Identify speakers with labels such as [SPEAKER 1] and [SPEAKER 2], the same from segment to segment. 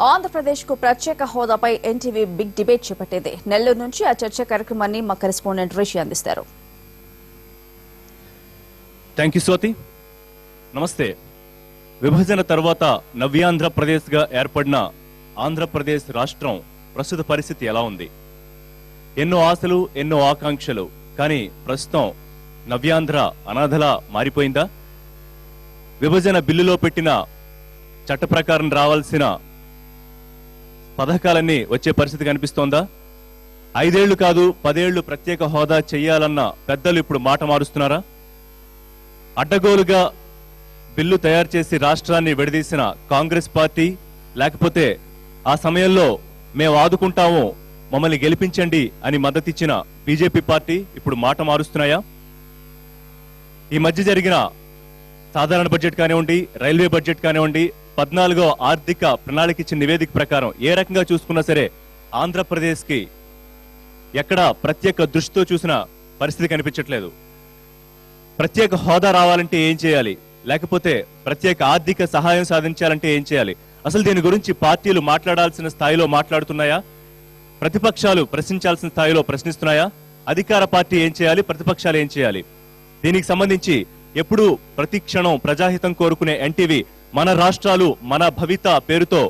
[SPEAKER 1] ఆంధ్రప్రదేశ్కు ప్రత్యేక హోదాపై NTV big debate చేపట్టింది. నెల్లూరు నుంచి ఆ చర్చ కార్యక్రమాన్ని మా కరెస్పాండెంట్ రిషి అందిస్తారు.
[SPEAKER 2] Thank you Swathi. నమస్తే. విభజన తర్వాత నవ్యాంధ్రప్రదేశ్గా ఏర్పడిన ఆంధ్రప్రదేశ్ రాష్ట్రం ప్రస్తుత పరిస్థితి ఎలా ఉంది? ఎన్నో ఆశలు, ఎన్నో ఆకాంక్షలు, కానీ ప్రస్తుతం నవ్యాంధ్ర అనాథలా మారిపోయిందా? విభజన బిల్లులో పెట్టిన చట్ట ప్రకారం రావాల్సిన పథకాలన్నీ వచ్చే పరిస్థితి కనిపిస్తోందా? 5 ఏళ్లు కాదు 10 ఏళ్లు ప్రత్యేక హోదా చెయ్యాలన్న పెద్దలు ఇప్పుడు మాట మారుస్తున్నారా? అడ్డగోలుగా బిల్లు తయారు చేసి రాష్ట్రాన్ని విడదీసిన కాంగ్రెస్ పార్టీ, లేకపోతే ఆ సమయంలో మేము ఆదుకుంటాము, మమ్మల్ని గెలిపించండి అని మద్దతిచ్చిన బీజేపీ పార్టీ ఇప్పుడు మాట మారుస్తున్నాయా? ఈ మధ్య జరిగిన సాధారణ బడ్జెట్ కానివ్వండి, రైల్వే బడ్జెట్ కానివ్వండి, 14వ ఆర్థిక ప్రణాళిక ఇచ్చిన నివేదిక ప్రకారం ఏ రకంగా చూసుకున్నా సరే ఆంధ్రప్రదేశ్ కి ఎక్కడ ప్రత్యేక దృష్టితో చూసిన పరిస్థితి కనిపించట్లేదు. ప్రత్యేక హోదా రావాలంటే ఏం చేయాలి, లేకపోతే ప్రత్యేక ఆర్థిక సహాయం సాధించాలంటే ఏం చేయాలి? అసలు దీని గురించి పార్టీలు మాట్లాడాల్సిన స్థాయిలో మాట్లాడుతున్నాయా? ప్రతిపక్షాలు ప్రశ్నించాల్సిన స్థాయిలో ప్రశ్నిస్తున్నాయా? అధికార పార్టీ ఏం చేయాలి, ప్రతిపక్షాలు ఏం చేయాలి? దీనికి సంబంధించి ఎప్పుడు ప్రతి క్షణం ప్రజాహితం కోరుకునే ఎన్టీవీ మన రాష్ట్రాలు మన భవిత పేరుతో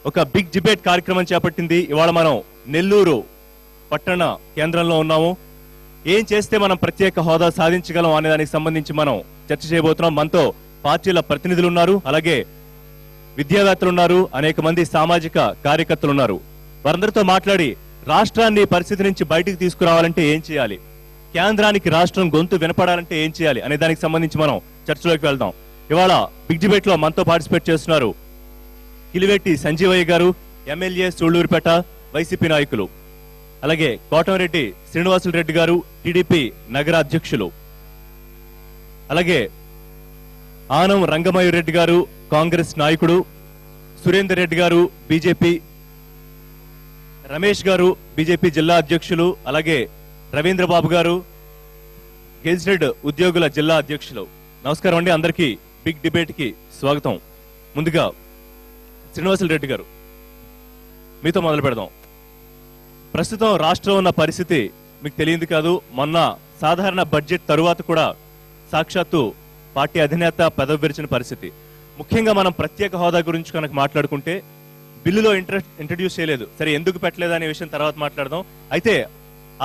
[SPEAKER 2] ఒక బిగ్ డిబేట్ కార్యక్రమం చేపట్టింది. ఇవాళ మనం నెల్లూరు పట్టణ కేంద్రంలో ఉన్నాము. ఏం చేస్తే మనం ప్రత్యేక హోదా సాధించగలం అనే దానికి సంబంధించి మనం చర్చ చేయబోతున్నాం. మనతో పార్టీల ప్రతినిధులు ఉన్నారు, అలాగే విద్యావేత్తలు ఉన్నారు, అనేక మంది సామాజిక కార్యకర్తలు ఉన్నారు. వారందరితో మాట్లాడి రాష్ట్రాన్ని పరిస్థితి నుంచి బయటికి తీసుకురావాలంటే ఏం చేయాలి, కేంద్రానికి రాష్ట్రం గొంతు వినపడాలంటే ఏం చేయాలి అనే దానికి సంబంధించి మనం చర్చలోకి వెళ్దాం. ఇవాళ బిగ్ డిబేట్ లో మనతో పార్టిసిపేట్ చేస్తున్నారు కిలివేటి సంజీవయ్య గారు, ఎమ్మెల్యే సూళ్లూరుపేట, వైసీపీ నాయకులు, అలాగే కోటమిరెడ్డి శ్రీనివాసులు రెడ్డి గారు, టీడీపీ నగర అధ్యక్షులు, అలాగే ఆనం రంగమయూర్ రెడ్డి గారు, కాంగ్రెస్ నాయకుడు, సురేందర్ రెడ్డి గారు బీజేపీ, రమేష్ గారు బీజేపీ జిల్లా అధ్యక్షులు, అలాగే రవీంద్రబాబు గారు గెజిటెడ్ ఉద్యోగుల జిల్లా అధ్యక్షులు. నమస్కారం అండి, అందరికీ బిగ్ డిబేట్ కి స్వాగతం. ముందుగా శ్రీనివాసులు రెడ్డి గారు, మీతో మొదలు పెడదాం. ప్రస్తుతం రాష్ట్రం ఉన్న పరిస్థితి మీకు తెలియదు కాదు. మొన్న సాధారణ బడ్జెట్ తరువాత కూడా సాక్షాత్తు పార్టీ అధినేత పదవి విరిచిన పరిస్థితి. ముఖ్యంగా మనం ప్రత్యేక హోదా గురించి కనుక మాట్లాడుకుంటే బిల్లులో ఇంట్రడ్యూస్ చేయలేదు. సరే, ఎందుకు పెట్టలేదు అనే విషయం తర్వాత మాట్లాడదాం. అయితే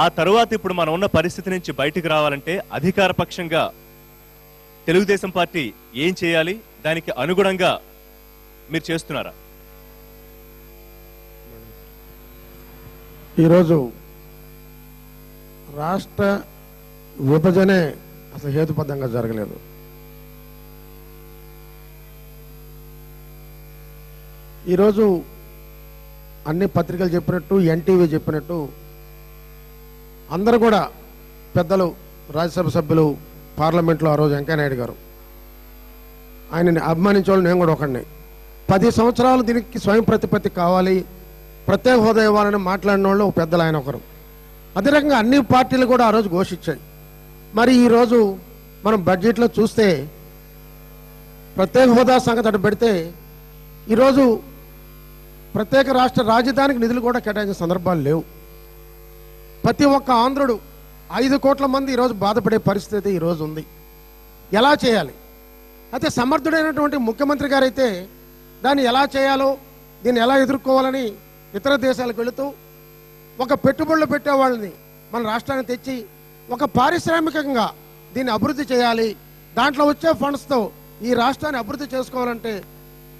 [SPEAKER 2] ఆ తరువాత ఇప్పుడు మనం ఉన్న పరిస్థితి నుంచి బయటకు రావాలంటే అధికార పక్షంగా తెలుగుదేశం పార్టీ ఏం చేయాలి, దానికి అనుగుణంగా మీరు చేస్తున్నారా?
[SPEAKER 3] ఈరోజు రాష్ట్ర విభజనే అసలు హేతుబద్ధంగా జరగలేదు. ఈరోజు అన్ని పత్రికలు చెప్పినట్టు, ఎన్టీవీ చెప్పినట్టు, అందరూ కూడా పెద్దలు, రాజ్యసభ సభ్యులు, పార్లమెంట్లో ఆ రోజు వెంకయ్యనాయుడు గారు, ఆయనని అభిమానించే వాళ్ళు నేను కూడా ఒకడిని. 10 సంవత్సరాలు దీనికి స్వయం ప్రతిపత్తి కావాలి, ప్రత్యేక హోదా ఇవ్వాలని మాట్లాడిన వాళ్ళు ఒక పెద్దలు ఆయన ఒకరు. అదే రకంగా అన్ని పార్టీలు కూడా ఆ రోజు ఘోషించాయి. మరి ఈరోజు మనం బడ్జెట్లో చూస్తే ప్రత్యేక హోదా సంగతి అటు పెడితే ఈరోజు ప్రత్యేక రాష్ట్ర రాజధానికి నిధులు కూడా కేటాయించిన సందర్భాలు లేవు. ప్రతి ఒక్క ఆంధ్రుడు 5 కోట్ల మంది ఈరోజు బాధపడే పరిస్థితి ఈరోజు ఉంది. ఎలా చేయాలి? అయితే సమర్థుడైనటువంటి ముఖ్యమంత్రి గారైతే దాన్ని ఎలా చేయాలో, దీన్ని ఎలా ఎదుర్కోవాలని ఇతర దేశాలకు వెళుతూ ఒక పెట్టుబడులు పెట్టే వాళ్ళని మన రాష్ట్రానికి తెచ్చి ఒక పారిశ్రామికంగా దీన్ని అభివృద్ధి చేయాలి, దాంట్లో వచ్చే ఫండ్స్తో ఈ రాష్ట్రాన్ని అభివృద్ధి చేసుకోవాలంటే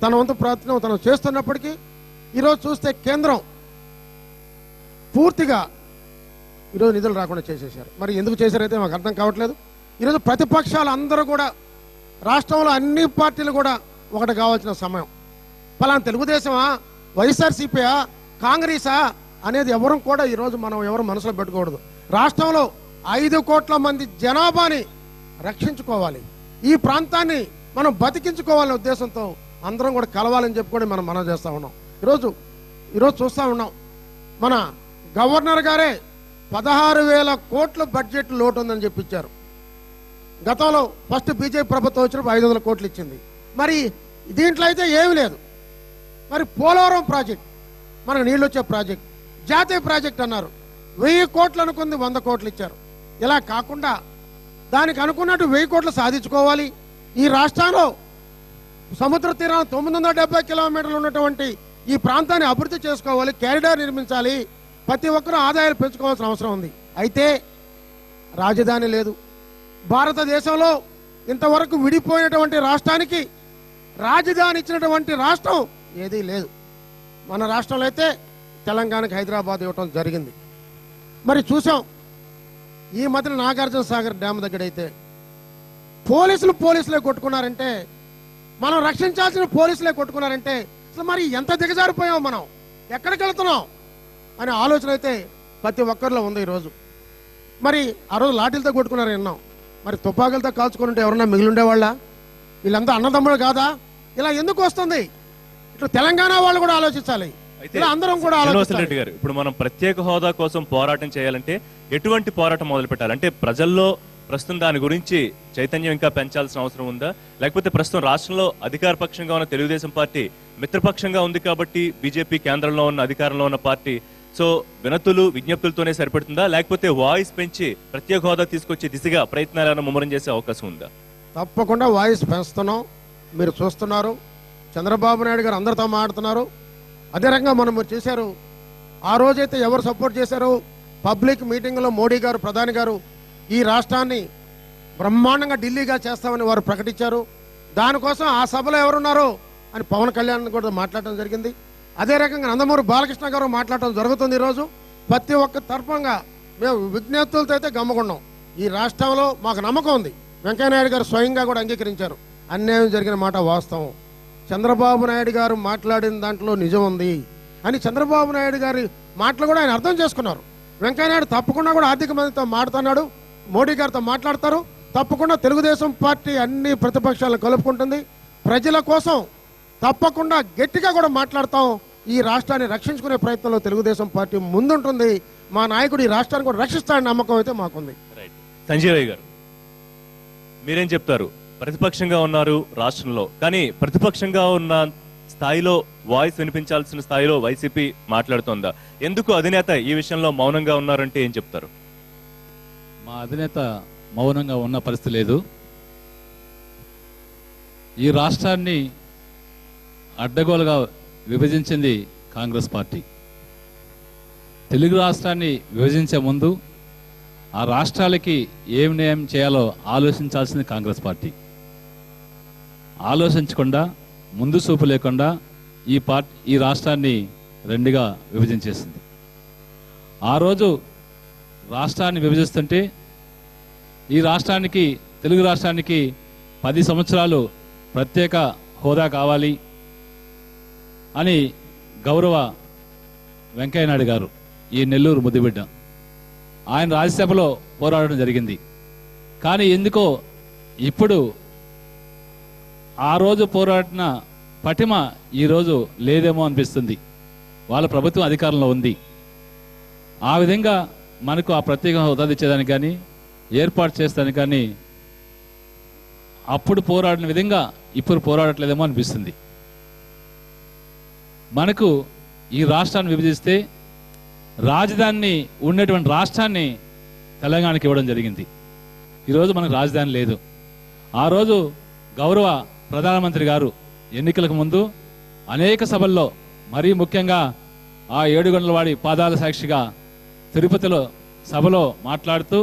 [SPEAKER 3] తన వంతు ప్రయత్నం తను చేస్తున్నప్పటికీ ఈరోజు చూస్తే కేంద్రం పూర్తిగా ఈరోజు నిధులు రాకుండా చేసేశారు. మరి ఎందుకు చేశారైతే మాకు అర్థం కావట్లేదు. ఈరోజు ప్రతిపక్షాలు అందరూ కూడా, రాష్ట్రంలో అన్ని పార్టీలు కూడా ఒకటి కావాల్సిన సమయం. ఫలానా తెలుగుదేశమా, వైఎస్ఆర్సీపీయా, కాంగ్రెసా అనేది ఎవరు కూడా ఈరోజు మనం ఎవరు మనసులో పెట్టుకోకూడదు. రాష్ట్రంలో 5 కోట్ల మంది జనాభాని రక్షించుకోవాలి, ఈ ప్రాంతాన్ని మనం బతికించుకోవాలనే ఉద్దేశంతో అందరం కూడా కలవాలని చెప్పుకొని మనం చేస్తూ ఉన్నాం. ఈరోజు చూస్తూ ఉన్నాం, మన గవర్నర్ గారే 16,000 కోట్ల బడ్జెట్ లోటు ఉందని చెప్పించారు. గతంలో ఫస్ట్ బీజేపీ ప్రభుత్వం వచ్చినప్పుడు 500 కోట్లు ఇచ్చింది. మరి దీంట్లో అయితే ఏమీ లేదు. మరి పోలవరం ప్రాజెక్ట్ మనకు నీళ్ళు వచ్చే ప్రాజెక్ట్, జాతీయ ప్రాజెక్ట్ అన్నారు, 1000 కోట్లు అనుకుంది 100 కోట్లు ఇచ్చారు. ఇలా కాకుండా దానికి అనుకున్నట్టు 1000 కోట్లు సాధించుకోవాలి. ఈ రాష్ట్రంలో సముద్ర తీరాన 970 కిలోమీటర్లు ఉన్నటువంటి ఈ ప్రాంతాన్ని అభివృద్ధి చేసుకోవాలి, కారిడార్ నిర్మించాలి, ప్రతి ఒక్కరూ ఆదాయాలు పెంచుకోవాల్సిన అవసరం ఉంది. అయితే రాజధాని లేదు. భారతదేశంలో ఇంతవరకు విడిపోయినటువంటి రాష్ట్రానికి రాజధాని ఇచ్చినటువంటి రాష్ట్రం ఏదీ లేదు. మన రాష్ట్రంలో అయితే తెలంగాణకి హైదరాబాద్ ఇవ్వటం జరిగింది. మరి చూసాం ఈ మధ్యన నాగార్జున సాగర్ డ్యామ్ దగ్గర అయితే పోలీసులే కొట్టుకున్నారంటే, మనం రక్షించాల్సిన పోలీసులే కొట్టుకున్నారంటే అసలు మరి ఎంత దిగజారిపోయాం, మనం ఎక్కడికి వెళ్తున్నాం అనే ఆలోచన అయితే ప్రతి ఒక్కరిలో ఉంది ఈరోజు. మరి ఆ రోజు లాఠీలతో కొట్టుకున్నారు విన్నాం, మరి తుపాకులతో కాల్చుకుంటే ఎవరన్నా మిగిలిండేవాళ్ళ? వీళ్ళంతా అన్నదమ్ముడు కాదా? ఇలా ఎందుకు వస్తుంది? ఇట్లా తెలంగాణ వాళ్ళు కూడా ఆలోచించాలి, ఇలా అందరం కూడా
[SPEAKER 2] శ్రీనివాస రెడ్డి గారు, ఇప్పుడు మనం ప్రత్యేక హోదా కోసం పోరాటం చేయాలంటే ఎటువంటి పోరాటం మొదలు పెట్టాలి? అంటే ప్రజల్లో ప్రస్తుతం దాని గురించి చైతన్యం ఇంకా పెంచాల్సిన అవసరం ఉందా? లేకపోతే ప్రస్తుతం రాష్ట్రంలో అధికార పక్షంగా ఉన్న తెలుగుదేశం పార్టీ మిత్రపక్షంగా ఉంది కాబట్టి బీజేపీ కేంద్రంలో ఉన్న అధికారంలో ఉన్న పార్టీ సో వినతులు విజ్ఞప్తులతోనే సరిపెడుతుందా? లేకపోతే వాయిస్ పెంచి ప్రత్యేక హోదా తీసుకొచ్చే దిశగా ప్రయత్నాలను ముమ్మరం చేసే అవకాశం ఉందా?
[SPEAKER 3] తప్పకుండా వాయిస్ పెంచుతున్నాం. మీరు చూస్తున్నారు, చంద్రబాబు నాయుడు గారు అందరితో మాట్లాడుతున్నారు. అదే రకంగా మనం చేశారు. ఆ రోజైతే ఎవరు సపోర్ట్ చేశారు? పబ్లిక్ మీటింగ్లో మోడీ గారు, ప్రధాని గారు ఈ రాష్ట్రాన్ని బ్రహ్మాండంగా ఢిల్లీగా చేస్తామని వారు ప్రకటించారు. దానికోసం ఆ సభలో ఎవరున్నారు అని పవన్ కళ్యాణ్ కూడా మాట్లాడటం జరిగింది. అదే రకంగా నందమూరి బాలకృష్ణ గారు మాట్లాడటం జరుగుతుంది. ఈరోజు ప్రతి ఒక్క తరఫంగా మేము విజ్ఞప్తులతో అయితే గమ్ముకున్నాం. ఈ రాష్ట్రంలో మాకు నమ్మకం ఉంది. వెంకయ్యనాయుడు గారు స్వయంగా కూడా అంగీకరించారు, అన్యాయం జరిగిన మాట వాస్తవం, చంద్రబాబు నాయుడు గారు మాట్లాడిన దాంట్లో నిజం ఉంది అని చంద్రబాబు నాయుడు గారి మాటలు కూడా ఆయన అర్థం చేసుకున్నారు. వెంకయ్యనాయుడు తప్పకుండా కూడా ఆర్థిక మంత్రితో మాట్లాడుతున్నాడు, మోడీ గారితో మాట్లాడతారు. తప్పకుండా తెలుగుదేశం పార్టీ అన్ని ప్రతిపక్షాలను కలుపుకుంటుంది. ప్రజల కోసం తప్పకుండా గట్టిగా కూడా మాట్లాడతాం. ఈ రాష్ట్రాన్ని రక్షించుకునే ప్రయత్నంలో తెలుగుదేశం పార్టీ ముందుంటుంది. మా నాయకుడు ఈ రాష్ట్రాన్ని కూడా రక్షిస్తాడని నమ్మకం అయితే మాకుంది.
[SPEAKER 2] సంజయ్ గారు, మీరేం చెప్తారు? ప్రతిపక్షంగా ఉన్నారు రాష్ట్రంలో, కానీ ప్రతిపక్షంగా ఉన్న స్థాయిలో వాయిస్ వినిపించాల్సిన స్థాయిలో వైసీపీ మాట్లాడుతోందా? ఎందుకు అధినేత ఈ విషయంలో మౌనంగా ఉన్నారంటే ఏం చెప్తారు?
[SPEAKER 4] మా అధినేత మౌనంగా ఉన్న పరిస్థితి లేదు. ఈ రాష్ట్రాన్ని అడ్డగోలుగా విభజించింది కాంగ్రెస్ పార్టీ. తెలుగు రాష్ట్రాన్ని విభజించే ముందు ఆ రాష్ట్రాలకి ఏం న్యాయం చేయాలో ఆలోచించాల్సింది కాంగ్రెస్ పార్టీ. ఆలోచించకుండా, ముందు చూపు లేకుండా ఈ రాష్ట్రాన్ని రెండుగా విభజించేసింది. ఆ రోజు రాష్ట్రాన్ని విభజిస్తుంటే ఈ రాష్ట్రానికి, తెలుగు రాష్ట్రానికి 10 సంవత్సరాలు ప్రత్యేక హోదా కావాలి అని గౌరవ వెంకయ్యనాయుడు గారు, ఈ నెల్లూరు ముద్దుబిడ్డ, ఆయన రాజ్యసభలో పోరాడడం జరిగింది. కానీ ఎందుకో ఇప్పుడు ఆ రోజు పోరాడిన పటిమ ఈరోజు లేదేమో అనిపిస్తుంది. వాళ్ళ ప్రభుత్వం అధికారంలో ఉంది. ఆ విధంగా మనకు ఆ ప్రత్యేక హోదా ఇచ్చేదానికి కానీ, ఏర్పాటు చేసేదానికి కానీ అప్పుడు పోరాడిన విధంగా ఇప్పుడు పోరాడట్లేదేమో అనిపిస్తుంది. మనకు ఈ రాష్ట్రాన్ని విభజిస్తే రాజధాని ఉన్నటువంటి రాష్ట్రాన్ని తెలంగాణకి ఇవ్వడం జరిగింది. ఈరోజు మనకు రాజధాని లేదు. ఆ రోజు గౌరవ ప్రధానమంత్రి గారు ఎన్నికలకు ముందు అనేక సభల్లో, మరీ ముఖ్యంగా ఆ ఏడుగొండలవాడి పాదాల సాక్షిగా తిరుపతిలో సభలో మాట్లాడుతూ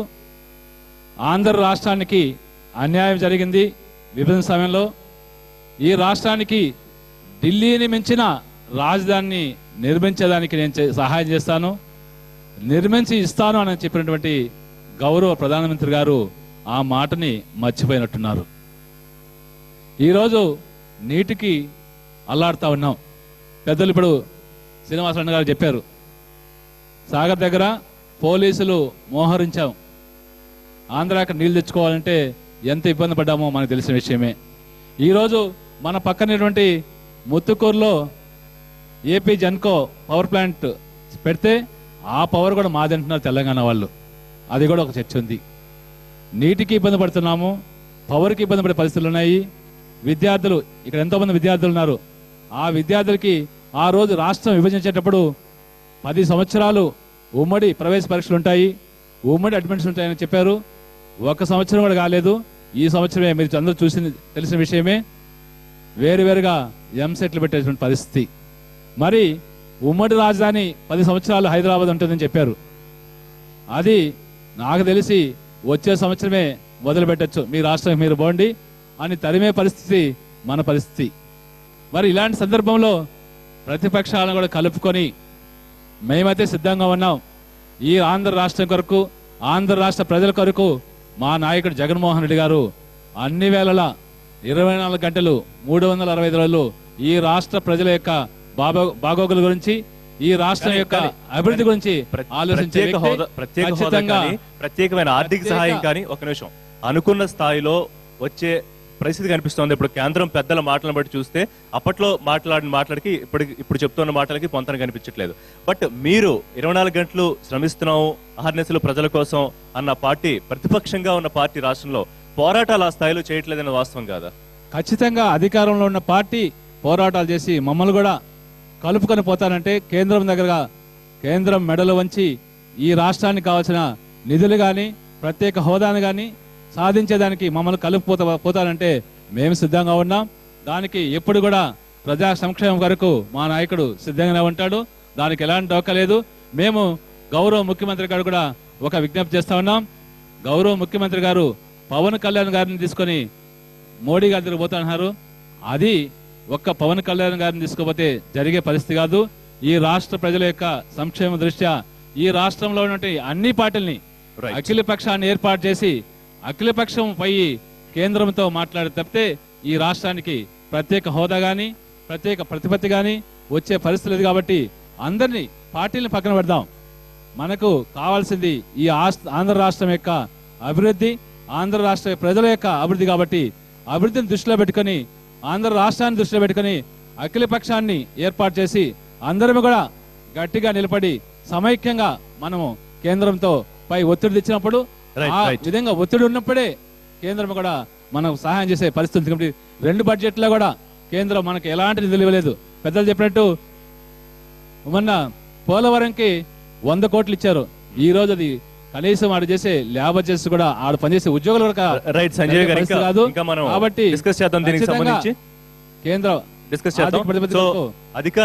[SPEAKER 4] ఆంధ్ర రాష్ట్రానికి అన్యాయం జరిగింది విభజన సమయంలో, ఈ రాష్ట్రానికి ఢిల్లీని మించిన రాజధానిని నిర్మించేదానికి నేను సహాయం చేస్తాను, నిర్మించి ఇస్తాను అని చెప్పినటువంటి గౌరవ ప్రధానమంత్రి గారు ఆ మాటని మర్చిపోయినట్టున్నారు. ఈరోజు నీటికి అల్లాడుతూ ఉన్నాం. పెద్దలు ఇప్పుడు శ్రీనివాసరావు గారు చెప్పారు, సాగర్ దగ్గర పోలీసులు మోహరించాం, ఆంధ్రాకి నీళ్లు తెచ్చుకోవాలంటే ఎంత ఇబ్బంది పడ్డామో మనకు తెలిసిన విషయమే. ఈరోజు మన పక్కనటువంటి ముత్తుకూరులో ఏపీ జెన్కో పవర్ ప్లాంట్ పెడితే ఆ పవర్ కూడా మాది అంటున్నారు తెలంగాణ వాళ్ళు. అది కూడా ఒక చర్చ ఉంది. నీటికి ఇబ్బంది పడుతున్నాము, పవర్కి ఇబ్బంది పడే పరిస్థితులు ఉన్నాయి. విద్యార్థులు, ఇక్కడ ఎంతోమంది విద్యార్థులు ఉన్నారు, ఆ విద్యార్థులకి ఆ రోజు రాష్ట్రం విభజించేటప్పుడు 10 సంవత్సరాలు ఉమ్మడి ప్రవేశ పరీక్షలు ఉంటాయి, ఉమ్మడి అడ్మిషన్స్ ఉంటాయని చెప్పారు. 1 సంవత్సరం కూడా కాలేదు. ఈ సంవత్సరమే మీరు అందరూ తెలిసిన విషయమే, వేరువేరుగా ఎంసెట్లు పెట్టేటువంటి పరిస్థితి. మరి ఉమ్మడి రాజధాని 10 సంవత్సరాలు హైదరాబాద్ ఉంటుందని చెప్పారు. అది నాకు తెలిసి వచ్చే సంవత్సరమే మొదలు పెట్టచ్చు, మీ రాష్ట్రానికి మీరు పోండి అని తరిమే పరిస్థితి మన పరిస్థితి. మరి ఇలాంటి సందర్భంలో ప్రతిపక్షాలను కూడా కలుపుకొని మేమైతే సిద్ధంగా ఉన్నాం. ఈ ఆంధ్ర రాష్ట్రం కొరకు, ఆంధ్ర రాష్ట్ర ప్రజల కొరకు మా నాయకుడు జగన్మోహన్ రెడ్డి గారు అన్ని వేళలా 24 గంటలు 365 రోజులు ఈ రాష్ట్ర ప్రజల యొక్క బాగోగుల గురించి, ఈ రాష్ట్రం యొక్క అభివృద్ధి గురించి ఆలోచించే
[SPEAKER 2] ప్రత్యేకమైన ఆర్థిక సహాయం కానీ ఒక నిమిషం అనుకున్న స్థాయిలో వచ్చే పరిస్థితి కనిపిస్తోంది. ఇప్పుడు కేంద్రం పెద్దల మాటలను బట్టి చూస్తే అప్పట్లో మాట్లాడిన మాటలకి ఇప్పుడు చెప్తున్న మాటలకి పొంతన కనిపించట్లేదు. బట్ మీరు 24 గంటలు శ్రమిస్తున్నాము అహర్నిశలు ప్రజల కోసం అన్న పార్టీ, ప్రతిపక్షంగా ఉన్న పార్టీ రాష్ట్రంలో పోరాటాలు ఆ స్థాయిలో చేయట్లేదన్న వాస్తవం కాదా?
[SPEAKER 4] ఖచ్చితంగా అధికారంలో ఉన్న పార్టీ పోరాటాలు చేసి మమ్మల్ని కూడా కలుపుకొని పోతానంటే కేంద్రం మెడలు వంచి ఈ రాష్ట్రానికి కావాల్సిన నిధులు కానీ ప్రత్యేక హోదాను కానీ సాధించేదానికి మమ్మల్ని పోతానంటే మేము సిద్ధంగా ఉన్నాం. దానికి ఎప్పుడు కూడా ప్రజా సంక్షేమం కొరకు మా నాయకుడు సిద్ధంగానే ఉంటాడు. దానికి ఎలాంటి డోకా లేదు. మేము గౌరవ ముఖ్యమంత్రి గారు కూడా ఒక విజ్ఞప్తి చేస్తా ఉన్నాం. గౌరవ ముఖ్యమంత్రి గారు పవన్ కళ్యాణ్ గారిని తీసుకొని మోడీ గారి దగ్గర పోతున్నారు. అది ఒక్క పవన్ కళ్యాణ్ గారిని తీసుకోపోతే జరిగే పరిస్థితి కాదు. ఈ రాష్ట్ర ప్రజల యొక్క సంక్షేమ దృష్ట్యా ఈ రాష్ట్రంలో ఉన్నటువంటి అన్ని పార్టీలని అఖిల పక్షాన్ని ఏర్పాటు చేసి అఖిలపక్షం పై కేంద్రంతో మాట్లాడి తప్పితే ఈ రాష్ట్రానికి ప్రత్యేక హోదా గాని ప్రత్యేక ప్రతిపత్తి గాని వచ్చే పరిస్థితి లేదు. కాబట్టి అందరినీ పార్టీలను పక్కన పెడదాం. మనకు కావాల్సింది ఈ ఆంధ్ర రాష్ట్రం యొక్క అభివృద్ధి, ఆంధ్ర రాష్ట్ర ప్రజల యొక్క అభివృద్ధి. కాబట్టి అభివృద్ధిని దృష్టిలో పెట్టుకుని, ఆంధ్ర రాష్ట్రాన్ని దృష్టిలో పెట్టుకుని అఖిల పక్షాన్ని ఏర్పాటు చేసి అందరం కూడా గట్టిగా నిలబడి సమైక్యంగా మనము కేంద్రంతో పై ఒత్తిడి తెచ్చినప్పుడు ఆ విధంగా ఒత్తిడి ఉన్నప్పుడే కేంద్రం కూడా మనకు సహాయం చేసే పరిస్థితి. కాబట్టి 2 బడ్జెట్లో కూడా కేంద్రం మనకు ఎలాంటి నిధులు ఇవ్వలేదు. పెద్దలు చెప్పినట్టు మొన్న పోలవరంకి 100 కోట్లు ఇచ్చారు. ఈ రోజు అది కనీసం ఆడు చేసే లేబర్ చేసి కూడా ఆడు పనిచేసే ఉద్యోగులు కాదు. కాబట్టి
[SPEAKER 2] కేంద్ర
[SPEAKER 4] కేంద్ర
[SPEAKER 2] అధికార